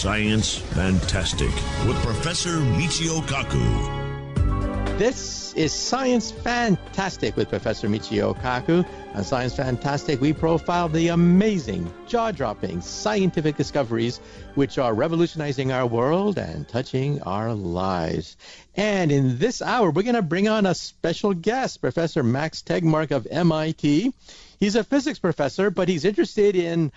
Science Fantastic with Professor Michio Kaku. This is Science Fantastic with Professor Michio Kaku. On Science Fantastic, we profile the amazing, jaw-dropping scientific discoveries which are revolutionizing our world and touching our lives. And in this hour, we're going to bring on a special guest, Professor Max Tegmark of MIT. He's a physics professor, but he's interested in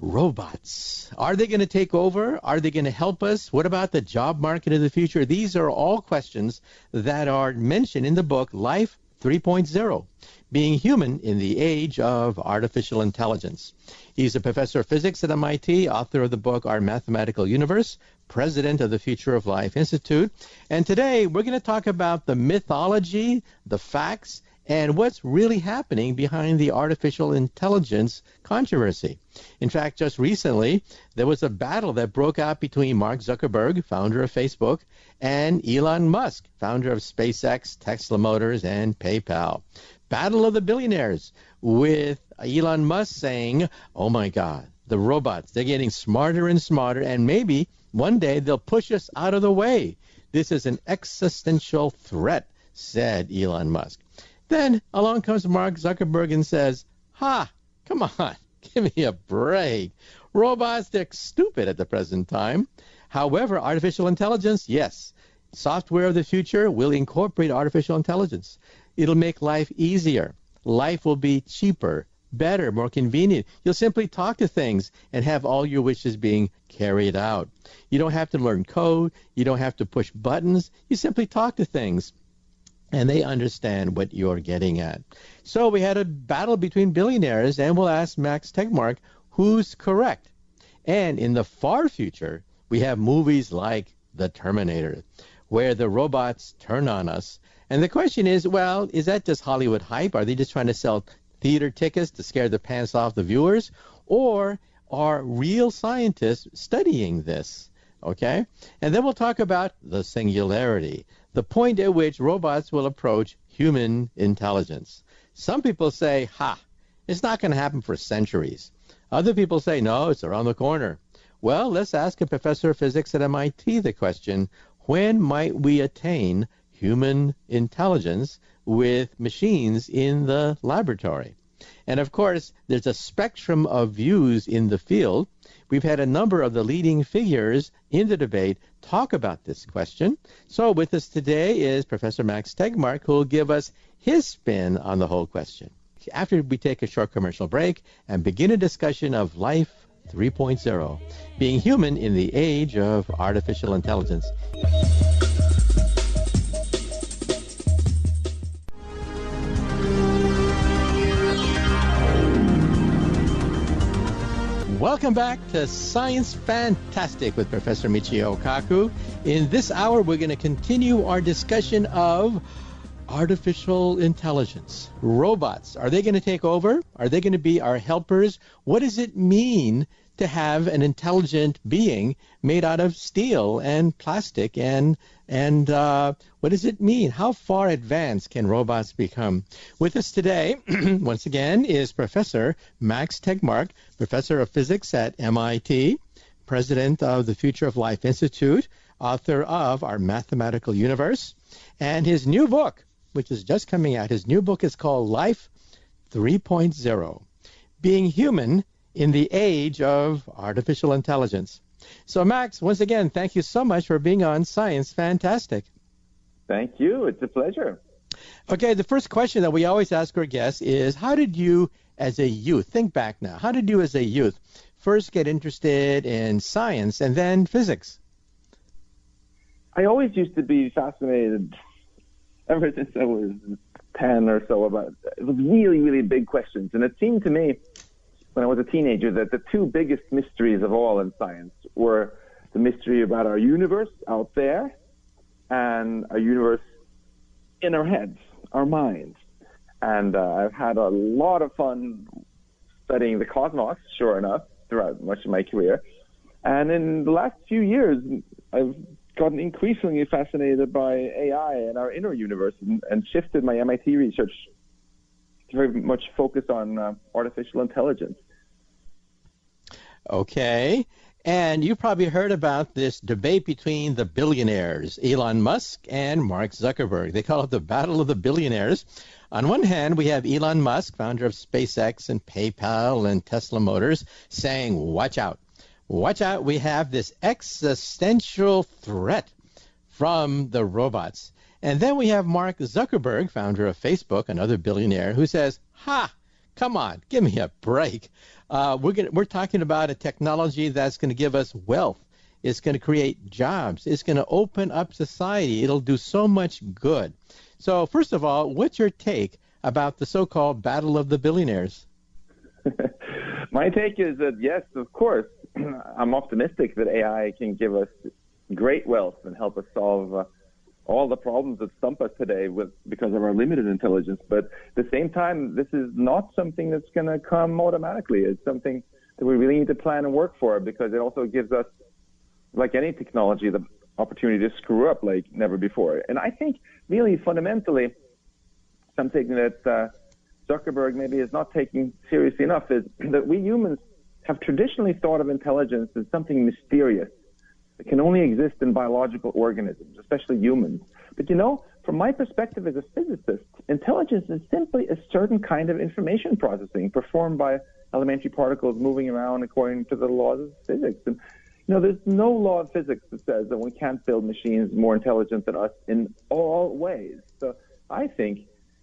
robots. Are they going to take over? Are they going to help us? What about the job market of the future? These are all questions that are mentioned in the book Life 3.0, Being Human in the Age of Artificial Intelligence. He's a professor of physics at MIT, author of the book Our Mathematical Universe, president of the Future of Life Institute. And today we're going to talk about the mythology, the facts, and what's really happening behind the artificial intelligence controversy. In fact, just recently, there was a battle that broke out between Mark Zuckerberg, founder of Facebook, and Elon Musk, founder of SpaceX, Tesla Motors, and PayPal. Battle of the billionaires, with Elon Musk saying, oh my God, the robots, they're getting smarter and smarter, and maybe one day they'll push us out of the way. This is an existential threat, said Elon Musk. Then along comes Mark Zuckerberg and says, come on, give me a break. Robots, they're stupid at the present time. However, artificial intelligence, yes. Software of the future will incorporate artificial intelligence. It'll make life easier. Life will be cheaper, better, more convenient. You'll simply talk to things and have all your wishes being carried out. You don't have to learn code. You don't have to push buttons. You simply talk to things, and they understand what you're getting at. So we had a battle between billionaires, and we'll ask Max Tegmark who's correct. And in the far future, we have movies like The Terminator, where the robots turn on us. And the question is, well, is that just Hollywood hype? Are they just trying to sell theater tickets to scare the pants off the viewers? Or are real scientists studying this? Okay? And then we'll talk about the singularity, the point at which robots will approach human intelligence. Some people say, it's not going to happen for centuries. Other people say, no, it's around the corner. Well, let's ask a professor of physics at MIT the question, when might we attain human intelligence with machines in the laboratory? And of course, there's a spectrum of views in the field. We've had a number of the leading figures in the debate talk about this question. So with us today is Professor Max Tegmark, who will give us his spin on the whole question. After we take a short commercial break and begin a discussion of Life 3.0, Being Human in the Age of Artificial Intelligence. Welcome back to Science Fantastic with Professor Michio Kaku. In this hour, we're going to continue our discussion of artificial intelligence. Robots, are they going to take over? Are they going to be our helpers? What does it mean to have an intelligent being made out of steel and plastic? And what does it mean? How far advanced can robots become? With us today, once again, is Professor Max Tegmark, professor of physics at MIT, president of the Future of Life Institute, author of Our Mathematical Universe, and his new book, which is just coming out. His new book is called Life 3.0, Being Human in the Age of Artificial Intelligence. So, Max, once again, thank you so much for being on Science Fantastic. Thank you. It's a pleasure. Okay, the first question that we always ask our guests is, how did you, as a youth, think back now, how did you as a youth first get interested in science and then physics? I always used to be fascinated, ever since I was 10 or so, about it was really, really big questions. And it seemed to me, when I was a teenager, that the two biggest mysteries of all in science were the mystery about our universe out there and our universe in our heads, our minds. And I've had a lot of fun studying the cosmos, sure enough, throughout much of my career. And in the last few years, I've gotten increasingly fascinated by AI and our inner universe, and shifted my MIT research to very much focus on artificial intelligence. Okay. And you probably heard about this debate between the billionaires, Elon Musk and Mark Zuckerberg. They call it the battle of the billionaires. On one hand, we have Elon Musk, founder of SpaceX and PayPal and Tesla Motors, saying, watch out. Watch out, we have this existential threat from the robots. And then we have Mark Zuckerberg, founder of Facebook, another billionaire, who says, come on, give me a break. We're talking about a technology that's going to give us wealth. It's going to create jobs. It's going to open up society. It'll do so much good. So first of all, what's your take about the so-called battle of the billionaires? My take is that, yes, of course, I'm optimistic that AI can give us great wealth and help us solve all the problems that stump us today because of our limited intelligence. But at the same time, this is not something that's going to come automatically. It's something that we really need to plan and work for, because it also gives us, like any technology, the opportunity to screw up like never before. And I think really fundamentally, something that Zuckerberg maybe is not taking seriously enough is that we humans have traditionally thought of intelligence as something mysterious. It can only exist in biological organisms, especially humans. But from my perspective as a physicist, intelligence is simply a certain kind of information processing performed by elementary particles moving around according to the laws of physics. And there's no law of physics that says that we can't build machines more intelligent than us in all ways. So I think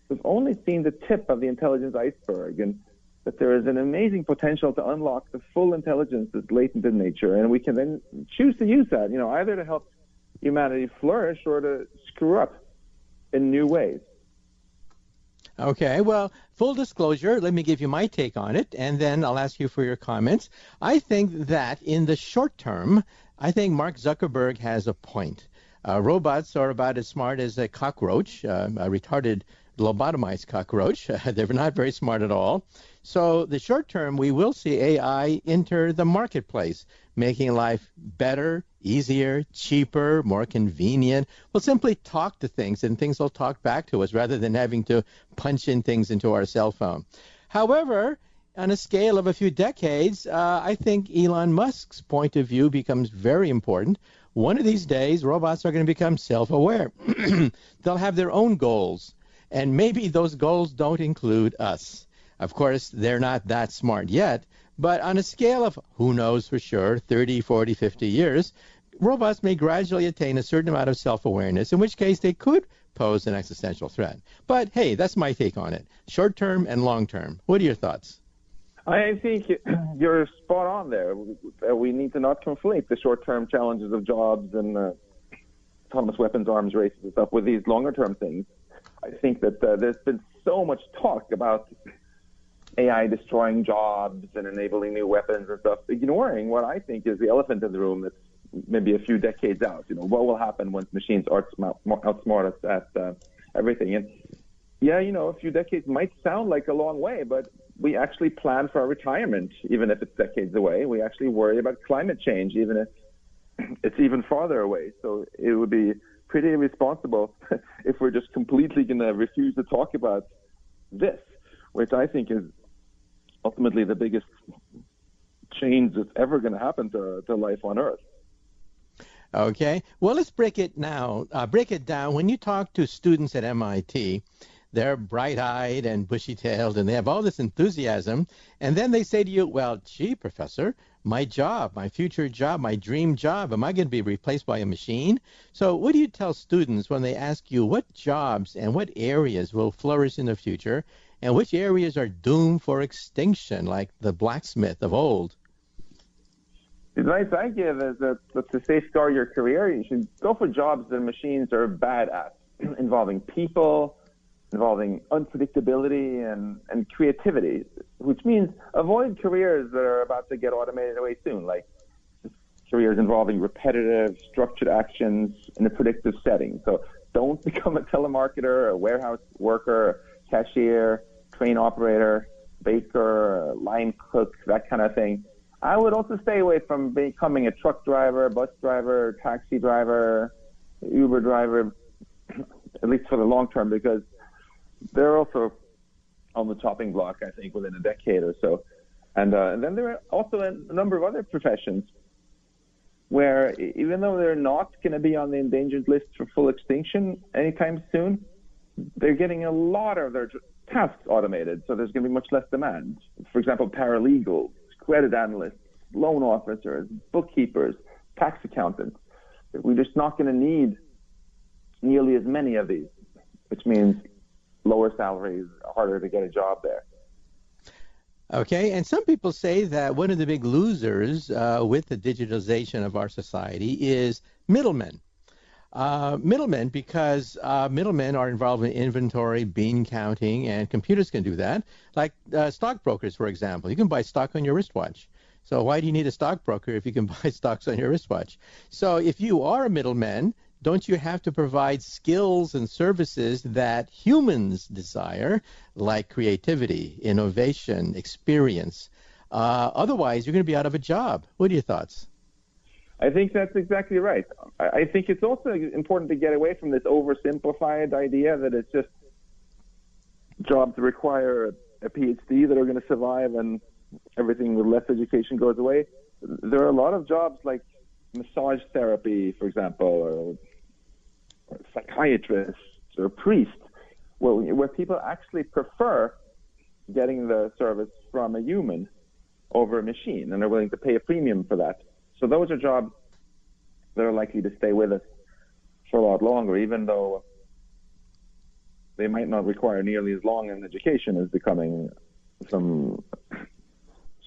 we've only seen the tip of the intelligence iceberg, and that there is an amazing potential to unlock the full intelligence that's latent in nature, and we can then choose to use that, either to help humanity flourish or to screw up in new ways. Okay, well, full disclosure, let me give you my take on it, and then I'll ask you for your comments. I think that in the short term, I think Mark Zuckerberg has a point. Robots are about as smart as a cockroach, a retarded lobotomized cockroach. They're not very smart at all. So the short term, we will see AI enter the marketplace, making life better, easier, cheaper, more convenient. We'll simply talk to things, and things will talk back to us rather than having to punch in things into our cell phone. However, on a scale of a few decades, I think Elon Musk's point of view becomes very important. One of these days, robots are going to become self-aware. They'll have their own goals, and maybe those goals don't include us. Of course, they're not that smart yet, but on a scale of, who knows for sure, 30, 40, 50 years, robots may gradually attain a certain amount of self-awareness, in which case they could pose an existential threat. But hey, that's my take on it. Short term and long term. What are your thoughts? I think you're spot on there. We need to not conflate the short-term challenges of jobs and autonomous weapons, arms races and stuff with these longer-term things. I think that there's been so much talk about AI destroying jobs and enabling new weapons and stuff, ignoring what I think is the elephant in the room that's maybe a few decades out. What will happen once machines outsmart us at everything? And yeah, a few decades might sound like a long way, but we actually plan for our retirement, even if it's decades away. We actually worry about climate change, even if it's even farther away. So it would be pretty irresponsible if we're just completely going to refuse to talk about this, which I think is ultimately the biggest change that's ever going to happen to life on Earth. Okay. Well, let's break it down. When you talk to students at MIT, they're bright-eyed and bushy-tailed, and they have all this enthusiasm. And then they say to you, well, gee, professor, my job, my future job, my dream job, am I going to be replaced by a machine? So what do you tell students when they ask you what jobs and what areas will flourish in the future, and which areas are doomed for extinction, like the blacksmith of old? The advice I give is that to safeguard your career, you should go for jobs that machines are bad at, involving people, involving unpredictability and creativity, which means avoid careers that are about to get automated away soon, like careers involving repetitive, structured actions in a predictive setting. So don't become a telemarketer, a warehouse worker, a cashier, train operator, baker, line cook, that kind of thing. I would also stay away from becoming a truck driver, bus driver, taxi driver, Uber driver, at least for the long term, because they're also on the chopping block, I think, within a decade or so. And then there are also a number of other professions where even though they're not going to be on the endangered list for full extinction anytime soon, they're getting a lot of their tasks automated, so there's going to be much less demand. For example, paralegals, credit analysts, loan officers, bookkeepers, tax accountants. We're just not going to need nearly as many of these, which means lower salaries, harder to get a job there. Okay, and some people say that one of the big losers with the digitalization of our society is middlemen. Middlemen, because middlemen are involved in inventory, bean counting, and computers can do that. Like stockbrokers, for example. You can buy stock on your wristwatch. So why do you need a stockbroker if you can buy stocks on your wristwatch? So if you are a middleman, don't you have to provide skills and services that humans desire, like creativity, innovation, experience? Otherwise, you're going to be out of a job. What are your thoughts? I think that's exactly right. I think it's also important to get away from this oversimplified idea that it's just jobs that require a PhD that are going to survive and everything with less education goes away. There are a lot of jobs like massage therapy, for example, or psychiatrists or priests, where people actually prefer getting the service from a human over a machine, and are willing to pay a premium for that. So those are jobs that are likely to stay with us for a lot longer, even though they might not require nearly as long an education as becoming some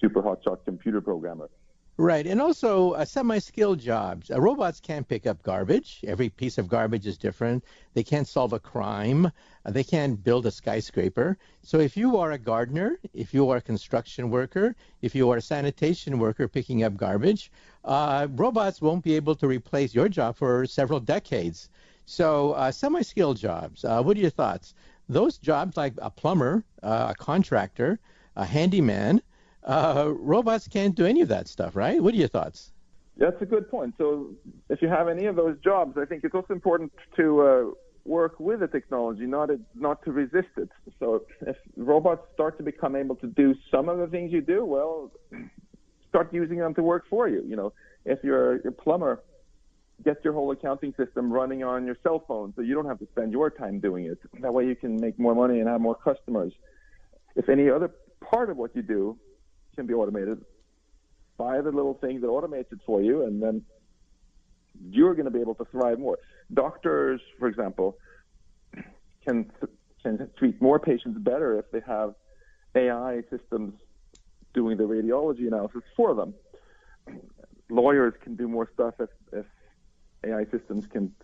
super hotshot computer programmer. Right, and also semi-skilled jobs. Robots can't pick up garbage. Every piece of garbage is different. They can't solve a crime. They can't build a skyscraper. So if you are a gardener, if you are a construction worker, if you are a sanitation worker picking up garbage, robots won't be able to replace your job for several decades. So semi-skilled jobs, what are your thoughts? Those jobs like a plumber, a contractor, a handyman, robots can't do any of that stuff, right? What are your thoughts? That's a good point. So if you have any of those jobs, I think it's also important to work with the technology, not to resist it. So if robots start to become able to do some of the things you do, well, start using them to work for you. You know, if you're a plumber, get your whole accounting system running on your cell phone so you don't have to spend your time doing it. That way you can make more money and have more customers. If any other part of what you do can be automated, buy the little thing that automates it for you, and then you're going to be able to thrive more. Doctors, for example, can treat more patients better if they have AI systems doing the radiology analysis for them. Lawyers can do more stuff if AI systems can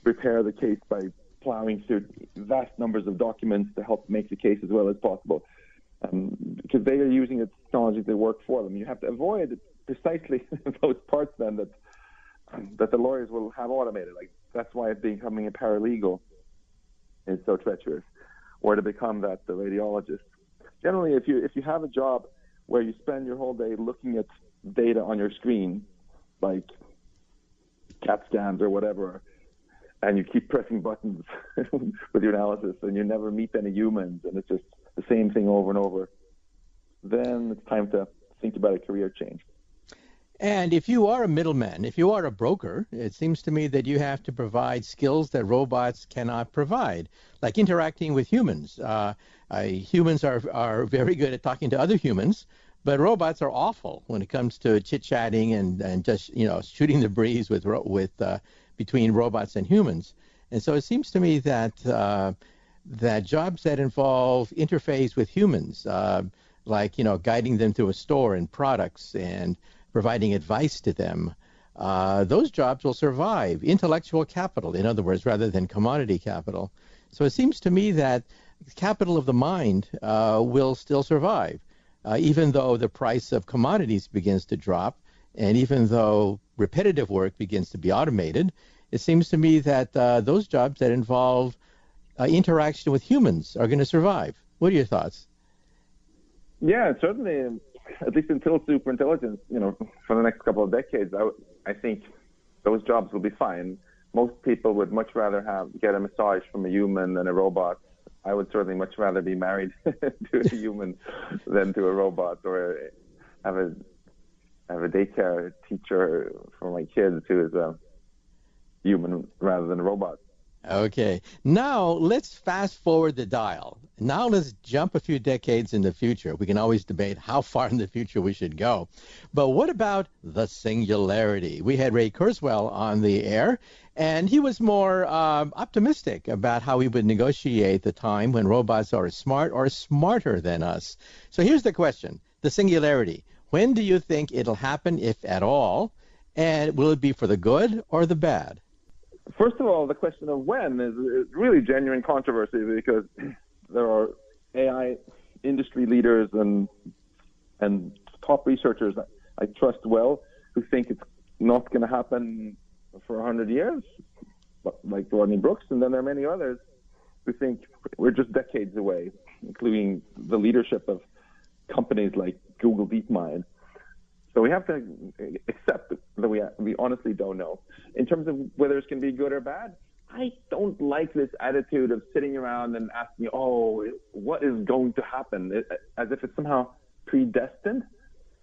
prepare the case by plowing through vast numbers of documents to help make the case as well as possible. Because they are using the technology to work for them. You have to avoid precisely those parts then that the lawyers will have automated. Like that's why becoming a paralegal is so treacherous, or to become the radiologist. Generally, if you have a job where you spend your whole day looking at data on your screen, like CAT scans or whatever, and you keep pressing buttons with your analysis, and you never meet any humans, and it's just the same thing over and over, then it's time to think about a career change. And if you are a middleman, if you are a broker, it seems to me that you have to provide skills that robots cannot provide, like interacting with humans. Humans are very good at talking to other humans, but robots are awful when it comes to chit-chatting and just shooting the breeze with between robots and humans. And so it seems to me that that jobs that involve interface with humans, like guiding them through a store and products and providing advice to them, those jobs will survive. Intellectual capital, in other words, rather than commodity capital. So it seems to me that capital of the mind will still survive, even though the price of commodities begins to drop, and even though repetitive work begins to be automated. It seems to me that those jobs that involve interaction with humans are going to survive. What are your thoughts? Yeah, certainly, at least until superintelligence, for the next couple of decades, I think those jobs will be fine. Most people would much rather get a massage from a human than a robot. I would certainly much rather be married to a human than to a robot, or have I have a daycare teacher for my kids who is a human rather than a robot. Okay. Now let's fast forward the dial. Now let's jump a few decades in the future. We can always debate how far in the future we should go. But what about the singularity? We had Ray Kurzweil on the air, and he was more optimistic about how we would negotiate the time when robots are as smart or smarter than us. So here's the question. The singularity. When do you think it'll happen, if at all? And will it be for the good or the bad? First of all, the question of when is really genuine controversy because there are AI industry leaders and top researchers I trust well who think it's not going to happen for 100 years, like Rodney Brooks, and then there are many others who think we're just decades away, including the leadership of companies like Google DeepMind. So we have to accept that we honestly don't know. In terms of whether it's going to be good or bad, I don't like this attitude of sitting around and asking, what is going to happen, as if it's somehow predestined.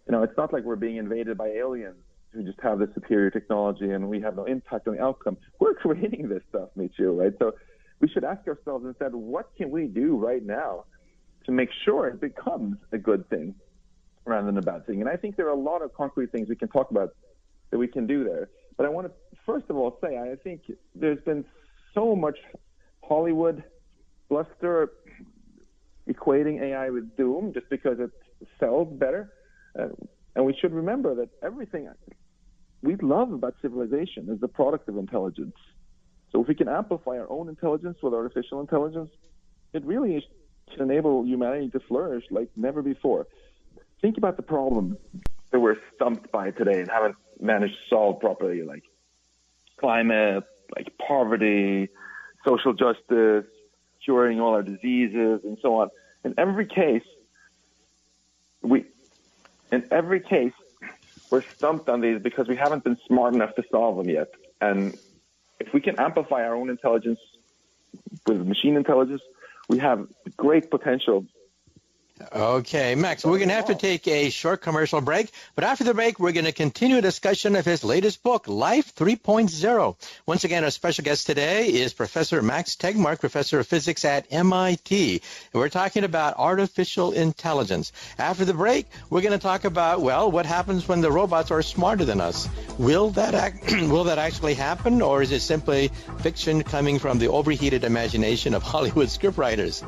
It's not like we're being invaded by aliens who just have this superior technology and we have no impact on the outcome. We're creating this stuff, Michio, right? So we should ask ourselves instead, what can we do right now to make sure it becomes a good thing rather than a bad thing? And I think there are a lot of concrete things we can talk about that we can do there. But I want to, first of all, say I think there's been so much Hollywood bluster equating AI with doom just because it sells better. And we should remember that everything we love about civilization is the product of intelligence. So if we can amplify our own intelligence with artificial intelligence, it really can enable humanity to flourish like never before. Think about the problems that we're stumped by today and haven't managed to solve properly, like climate, like poverty, social justice, curing all our diseases, and so on. In every case, we're stumped on these because we haven't been smart enough to solve them yet. And if we can amplify our own intelligence with machine intelligence, we have great potential. Okay, Max, we're going to have to take a short commercial break, but after the break, we're going to continue a discussion of his latest book, Life 3.0. Once again, our special guest today is Professor Max Tegmark, Professor of Physics at MIT, and we're talking about artificial intelligence. After the break, we're going to talk about, what happens when the robots are smarter than us? Will that actually happen, or is it simply fiction coming from the overheated imagination of Hollywood scriptwriters?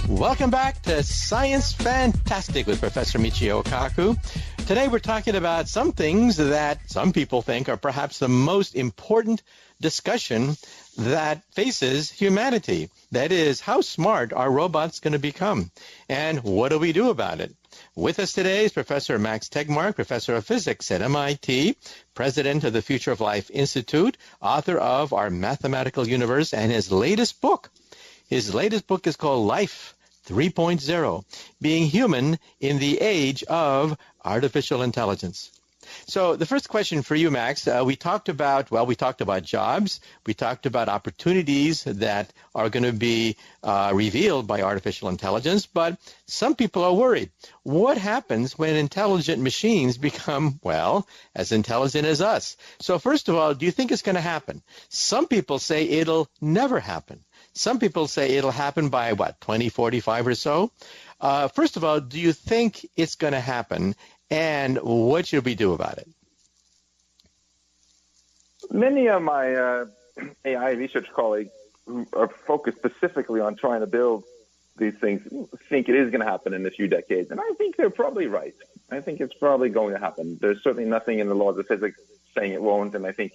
Welcome back to Science Fantastic with Professor Michio Kaku. Today we're talking about some things that some people think are perhaps the most important discussion that faces humanity. That is, how smart are robots going to become? And what do we do about it? With us today is Professor Max Tegmark, Professor of Physics at MIT, President of the Future of Life Institute, author of Our Mathematical Universe, and his latest book. His latest book is called Life 3.0, Being Human in the Age of Artificial Intelligence. So the first question for you, Max, we talked about jobs, we talked about opportunities that are going to be revealed by artificial intelligence, but some people are worried. What happens when intelligent machines become, as intelligent as us? So first of all, do you think it's going to happen? Some people say it'll never happen. Some people say it'll happen by, 2045 or so? First of all, do you think it's going to happen, and what should we do about it? Many of my AI research colleagues who are focused specifically on trying to build these things think it is going to happen in a few decades, and I think they're probably right. I think it's probably going to happen. There's certainly nothing in the laws of physics saying it won't, and I think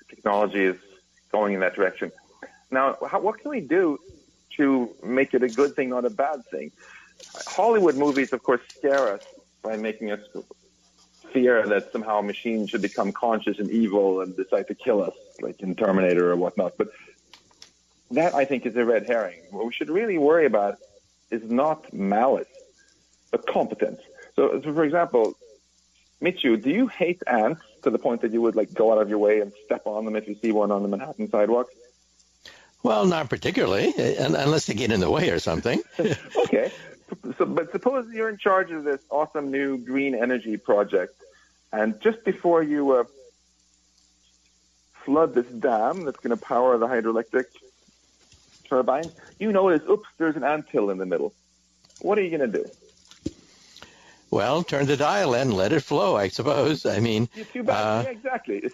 technology is going in that direction. Now, what can we do to make it a good thing, not a bad thing? Hollywood movies, of course, scare us by making us fear that somehow machines should become conscious and evil and decide to kill us, like in Terminator or whatnot. But that, I think, is a red herring. What we should really worry about is not malice. but competent. So for example, Michio, do you hate ants to the point that you would like go out of your way and step on them if you see one on the Manhattan sidewalk? Well, not particularly, unless they get in the way or something. Okay. But suppose you're in charge of this awesome new green energy project, and just before you flood this dam that's going to power the hydroelectric turbines, you notice, oops, there's an anthill in the middle. What are you going to do? Well, turn the dial and let it flow, I suppose. I mean, Too bad. Yeah, exactly.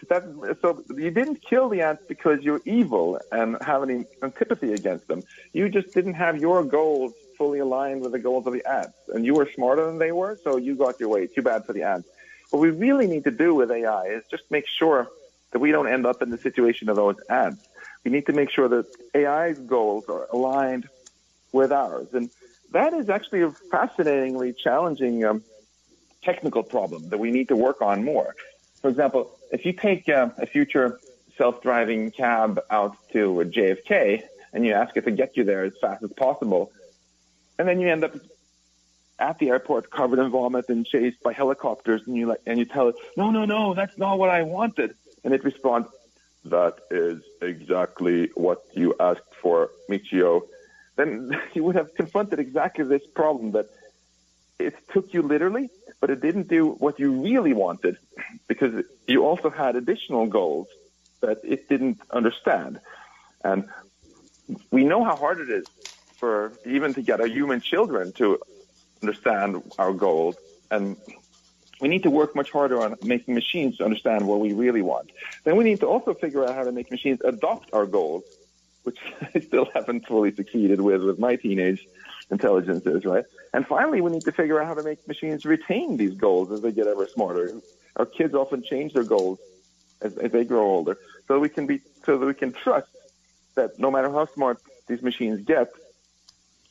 So you didn't kill the ants because you're evil and have any antipathy against them. You just didn't have your goals fully aligned with the goals of the ants, and you were smarter than they were, so you got your way. Too bad for the ants. What we really need to do with AI is just make sure that we don't end up in the situation of those ants. We need to make sure that AI's goals are aligned with ours, and that is actually a fascinatingly challenging technical problem that we need to work on more. For example, if you take a future self-driving cab out to JFK and you ask it to get you there as fast as possible, and then you end up at the airport covered in vomit and chased by helicopters, and you tell it, no, that's not what I wanted. And it responds, that is exactly what you asked for, Michio. Then you would have confronted exactly this problem, that it took you literally, but it didn't do what you really wanted because you also had additional goals that it didn't understand. And we know how hard it is for even to get our human children to understand our goals. And we need to work much harder on making machines to understand what we really want. Then we need to also figure out how to make machines adopt our goals, which I still haven't fully succeeded with my teenage intelligences, right? And finally, we need to figure out how to make machines retain these goals as they get ever smarter. Our kids often change their goals as they grow older, so that we can trust that no matter how smart these machines get,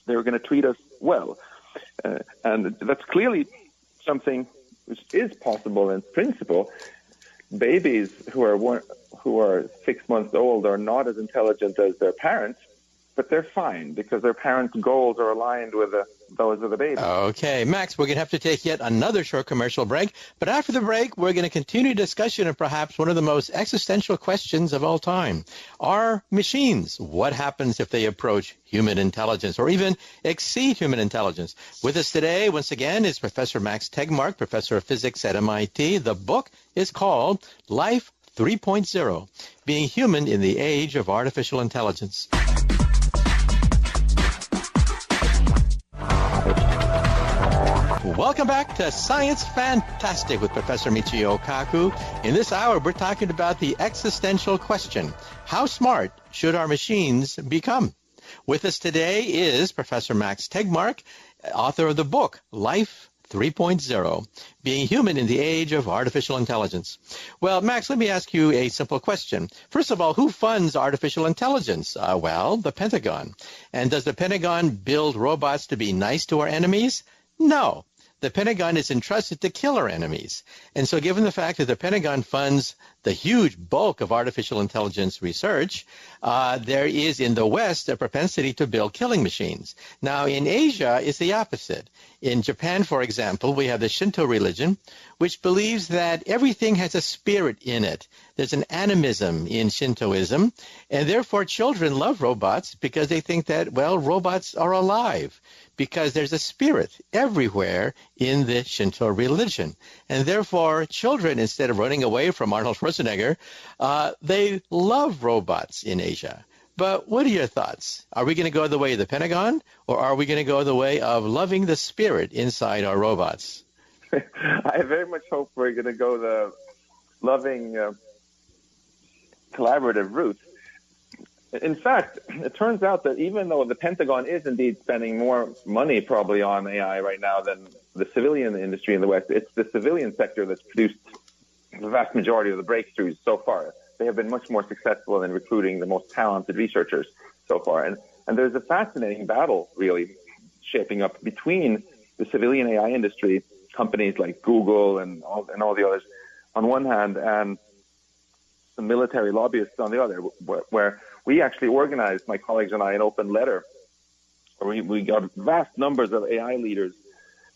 they're going to treat us well. And that's clearly something which is possible in principle. Babies who are 6 months old are not as intelligent as their parents, but they're fine because their parents' goals are aligned with those of the baby. Okay, Max, we're going to have to take yet another short commercial break. But after the break, we're going to continue discussion of perhaps one of the most existential questions of all time. Are machines? What happens if they approach human intelligence or even exceed human intelligence? With us today, once again, is Professor Max Tegmark, Professor of Physics at MIT. The book is called Life 3.0, Being Human in the Age of Artificial Intelligence. Welcome back to Science Fantastic with Professor Michio Kaku. In this hour, we're talking about the existential question: how smart should our machines become? With us today is Professor Max Tegmark, author of the book Life 3.0, Being Human in the Age of Artificial Intelligence. Well, Max, let me ask you a simple question. First of all, who funds artificial intelligence? Well, the Pentagon. And does the Pentagon build robots to be nice to our enemies? No. The Pentagon is entrusted to kill our enemies. And so given the fact that the Pentagon funds the huge bulk of artificial intelligence research, there is in the West a propensity to build killing machines. Now, in Asia, it's the opposite. In Japan, for example, we have the Shinto religion, which believes that everything has a spirit in it. There's an animism in Shintoism, and therefore children love robots because they think that, well, robots are alive, because there's a spirit everywhere in the Shinto religion. And therefore, children, instead of running away from Arnold Schwarzenegger, they love robots in Asia. But what are your thoughts? Are we going to go the way of the Pentagon, or are we going to go the way of loving the spirit inside our robots? I very much hope we're going to go the loving, collaborative route. In fact, it turns out that even though the Pentagon is indeed spending more money probably on AI right now than the civilian industry in the West, it's the civilian sector that's produced the vast majority of the breakthroughs so far. They have been much more successful in recruiting the most talented researchers so far. And there's a fascinating battle really shaping up between the civilian AI industry, companies like Google and all the others on one hand, and the military lobbyists on the other, where we actually organized, my colleagues and I, an open letter where we got vast numbers of AI leaders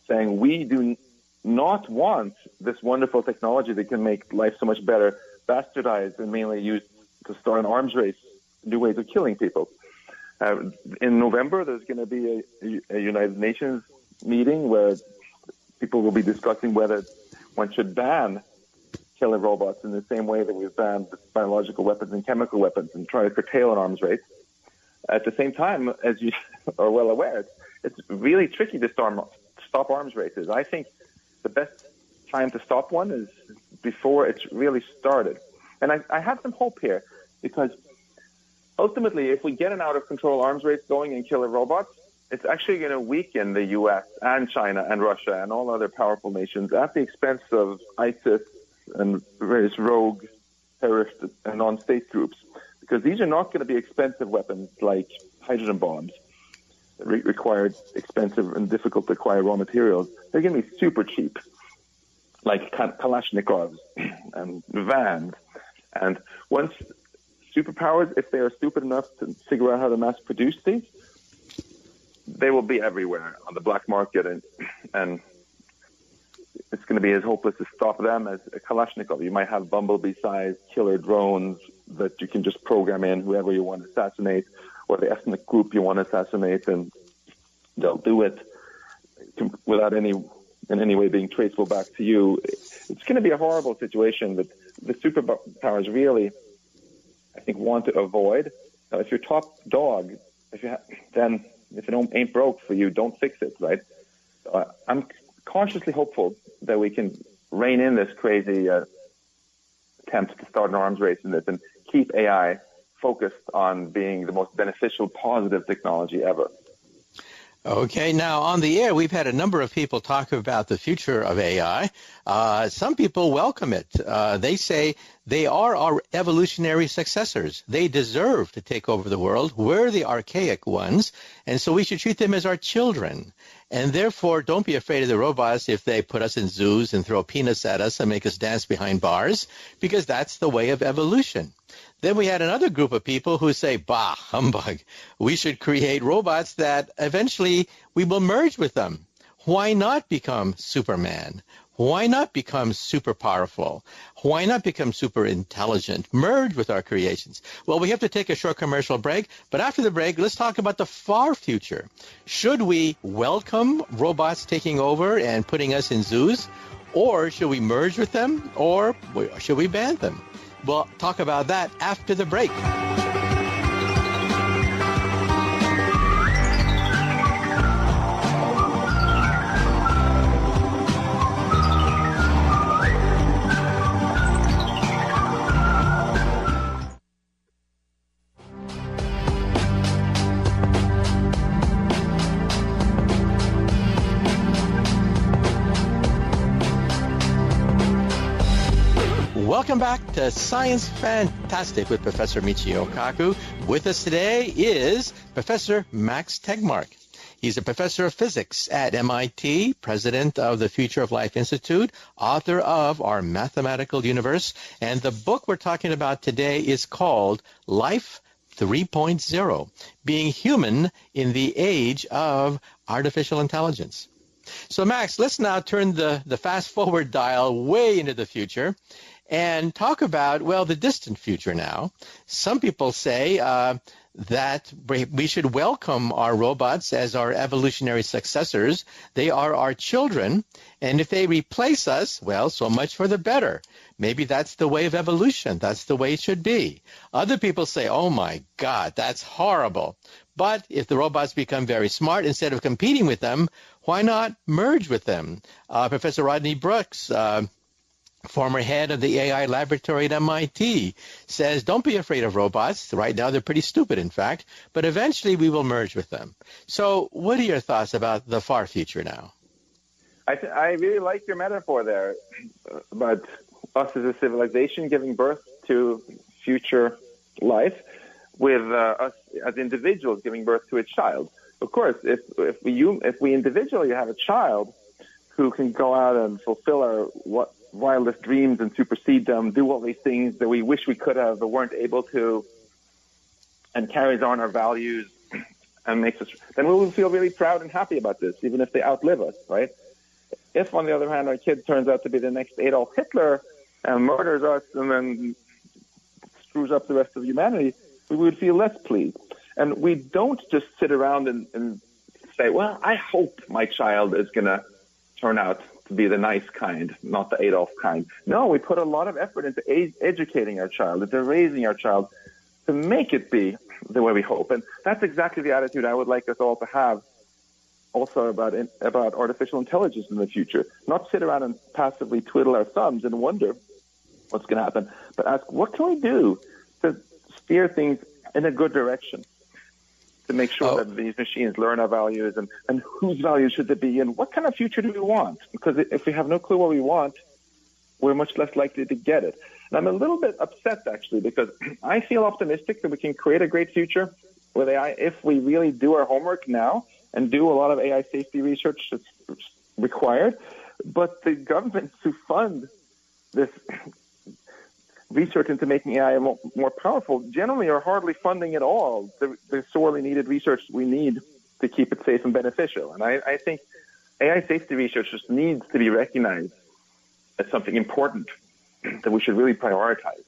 saying we do not want this wonderful technology that can make life so much better bastardized and mainly used to start an arms race, new ways of killing people. In November, there's going to be a United Nations meeting where people will be discussing whether one should ban killer robots in the same way that we've banned biological weapons and chemical weapons and try to curtail an arms race. At the same time, as you are well aware, it's really tricky to stop arms races. I think the best time to stop one is before it's really started. And I have some hope here, because ultimately, if we get an out-of-control arms race going in killer robots, it's actually going to weaken the U.S. and China and Russia and all other powerful nations at the expense of ISIS and various rogue terrorist and non-state groups, because these are not going to be expensive weapons like hydrogen bombs that require expensive and difficult to acquire raw materials. They're going to be super cheap, like Kalashnikovs and vans. And once superpowers, if they are stupid enough to figure out how to mass produce these, they will be everywhere on the black market, and it's going to be as hopeless to stop them as a Kalashnikov. You might have bumblebee-sized killer drones that you can just program in whoever you want to assassinate, or the ethnic group you want to assassinate, and they'll do it without in any way being traceable back to you. It's going to be a horrible situation that the superpowers really, I think, want to avoid. Now, if you're top dog, then if it ain't broke for you, don't fix it, right? So I'm cautiously hopeful that we can rein in this crazy attempt to start an arms race in this and keep AI focused on being the most beneficial, positive technology ever. Okay, now on the air, we've had a number of people talk about the future of AI. Some people welcome it. They say they are our evolutionary successors. They deserve to take over the world. We're the archaic ones, and so we should treat them as our children. And therefore, don't be afraid of the robots if they put us in zoos and throw peanuts at us and make us dance behind bars, because that's the way of evolution. Then we had another group of people who say, bah, humbug. We should create robots that eventually we will merge with them. Why not become Superman? Why not become super powerful? Why not become super intelligent? Merge with our creations. Well, we have to take a short commercial break, but after the break, let's talk about the far future. Should we welcome robots taking over and putting us in zoos? Or should we merge with them? Or should we ban them? We'll talk about that after the break. Welcome back to Science Fantastic with Professor Michio Kaku. With us today is Professor Max Tegmark. He's a professor of physics at MIT, president of the Future of Life Institute, author of Our Mathematical Universe, and the book we're talking about today is called Life 3.0, Being Human in the Age of Artificial Intelligence. So, Max, let's now turn the fast-forward dial way into the future and talk about, well, the distant future now. Some people say that we should welcome our robots as our evolutionary successors. They are our children, and if they replace us, well, so much for the better. Maybe that's the way of evolution. That's the way it should be. Other people say, oh, my God, that's horrible. But if the robots become very smart, instead of competing with them, why not merge with them? Professor Rodney Brooks, former head of the AI laboratory at MIT, says, don't be afraid of robots. Right now, they're pretty stupid, in fact, but eventually we will merge with them. So what are your thoughts about the far future now? I really like your metaphor there about us as a civilization giving birth to future life, with us as individuals giving birth to a child. Of course, if we individually have a child who can go out and fulfill our wildest dreams and supersede them, do all these things that we wish we could have but weren't able to, and carries on our values and makes us, then we will feel really proud and happy about this, even if they outlive us, right? if, on the other hand, our kid turns out to be the next Adolf Hitler and murders us and then screws up the rest of humanity, we would feel less pleased. And we don't just sit around and say, well, I hope my child is going to turn out to be the nice kind, not the Adolf kind. No, we put a lot of effort into educating our child, into raising our child to make it be the way we hope. And that's exactly the attitude I would like us all to have also about artificial intelligence in the future. Not sit around and passively twiddle our thumbs and wonder what's going to happen, but ask, what can we do to steer things in a good direction, to make sure that these machines learn our values and whose values should they be and what kind of future do we want? Because if we have no clue what we want, we're much less likely to get it. And I'm a little bit upset, actually, because I feel optimistic that we can create a great future with AI if we really do our homework now and do a lot of AI safety research that's required. But the governments who fund this research into making AI more powerful generally are hardly funding at all the sorely needed research we need to keep it safe and beneficial. And I think AI safety research just needs to be recognized as something important that we should really prioritize.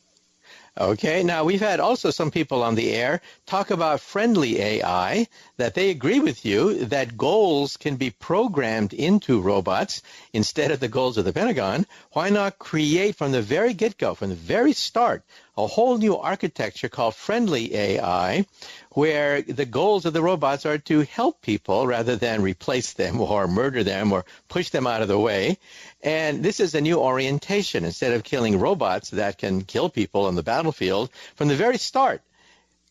Okay, now we've had also some people on the air talk about friendly AI, that they agree with you that goals can be programmed into robots instead of the goals of the Pentagon. Why not create from the very get-go, from the very start, a whole new architecture called friendly AI, where the goals of the robots are to help people rather than replace them or murder them or push them out of the way. And this is a new orientation. Instead of killing robots that can kill people on the battlefield, from the very start,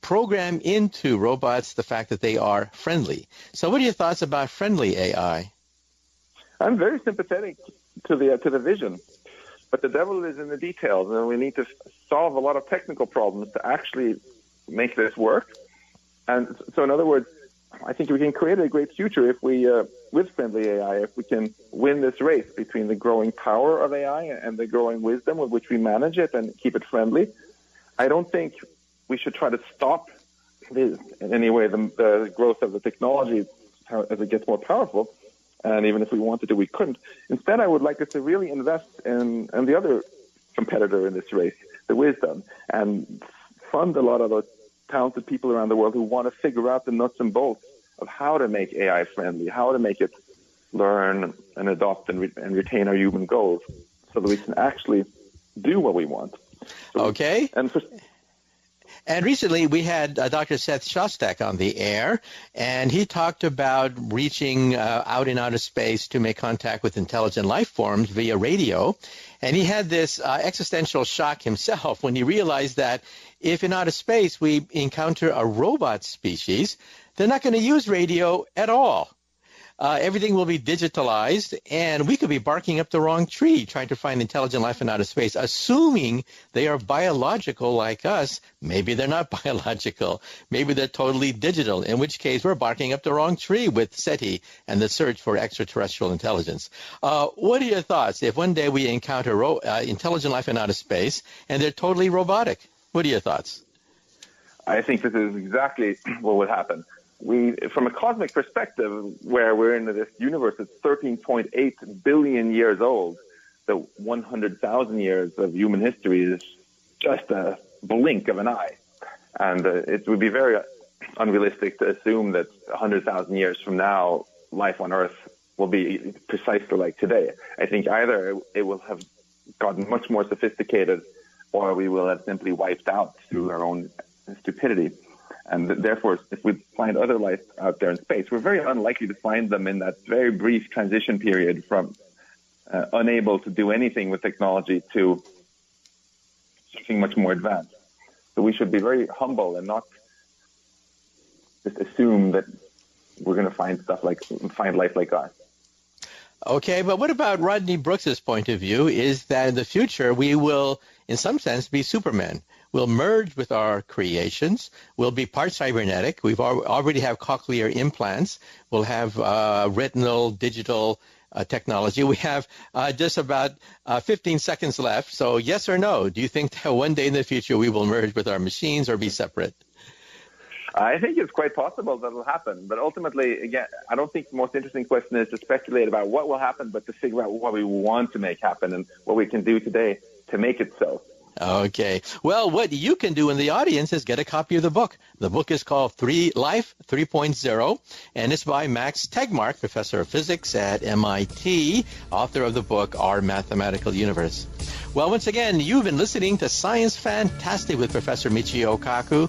program into robots the fact that they are friendly. So what are your thoughts about friendly AI? I'm very sympathetic to the vision, but the devil is in the details, and we need to solve a lot of technical problems to actually make this work. And so, in other words, I think we can create a great future if we, with friendly AI, if we can win this race between the growing power of AI and the growing wisdom with which we manage it and keep it friendly. I don't think we should try to stop this in any way, the growth of the technology as it gets more powerful. And even if we wanted to, we couldn't. Instead, I would like us to really invest in the other competitor in this race, the wisdom, and fund a lot of those talented people around the world who want to figure out the nuts and bolts of how to make AI friendly, how to make it learn and adopt and retain our human goals so that we can actually do what we want. Okay. And recently we had Dr. Seth Shostak on the air, and he talked about reaching out in outer space to make contact with intelligent life forms via radio. And he had this existential shock himself when he realized that if in outer space we encounter a robot species, they're not going to use radio at all. Everything will be digitalized, and we could be barking up the wrong tree trying to find intelligent life in outer space, assuming they are biological like us. Maybe they're not biological. Maybe they're totally digital, in which case we're barking up the wrong tree with SETI and the search for extraterrestrial intelligence. What are your thoughts if one day we encounter intelligent life in outer space and they're totally robotic? What are your thoughts? I think this is exactly what would happen. From a cosmic perspective, where we're in this universe that's 13.8 billion years old, the 100,000 years of human history is just a blink of an eye. And it would be very unrealistic to assume that 100,000 years from now, life on Earth will be precisely like today. I think either it will have gotten much more sophisticated, or we will have simply wiped out through our own stupidity. And therefore, if we find other life out there in space, we're very unlikely to find them in that very brief transition period from unable to do anything with technology to something much more advanced. So we should be very humble and not just assume that we're going to find life like us. Okay, but what about Rodney Brooks's point of view is that in the future we will, in some sense, be Supermen. We'll merge with our creations. We'll be part cybernetic. We've already have cochlear implants. We'll have retinal digital technology. We have just about 15 seconds left. So yes or no, do you think that one day in the future we will merge with our machines or be separate? I think it's quite possible that it'll happen. But ultimately, again, I don't think the most interesting question is to speculate about what will happen, but to figure out what we want to make happen and what we can do today to make it so. Okay. Well, what you can do in the audience is get a copy of the book. The book is called Life 3.0, and it's by Max Tegmark, professor of physics at MIT, author of the book Our Mathematical Universe. Well, once again, you've been listening to Science Fantastic with Professor Michio Kaku.